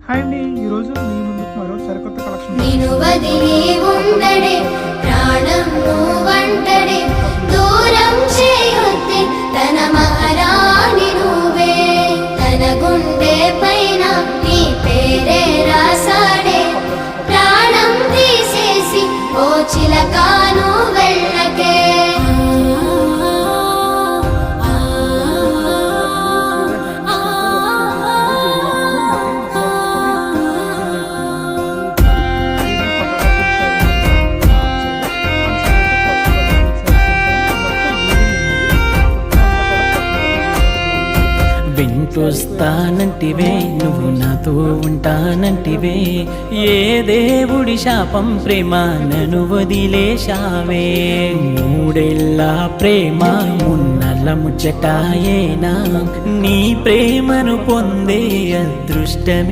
Hi అండి, ఈరోజు మీ ముందుకు మరో సరికొత్త కలెక్షన్. నిన్ను వదిలి ఉండడే ప్రాణం నువ్వంటడే దూరం చేయొద్దే తన మహారాణి నువ్వే తన గుండె పైన నీ పేరే రాసాడే ప్రాణం తీసేసి ఓ చిలకాను వెళ్ళకే వెంటొస్తానంటివే నువ్వు నాతో ఉంటానంటివే ఏ దేవుడి శాపం ప్రేమ నన్ను వదిలేశావే మూడేళ్ళ ప్రేమ మున్నల ముచ్చటాయేనా నీ ప్రేమను పొందే అదృష్టమే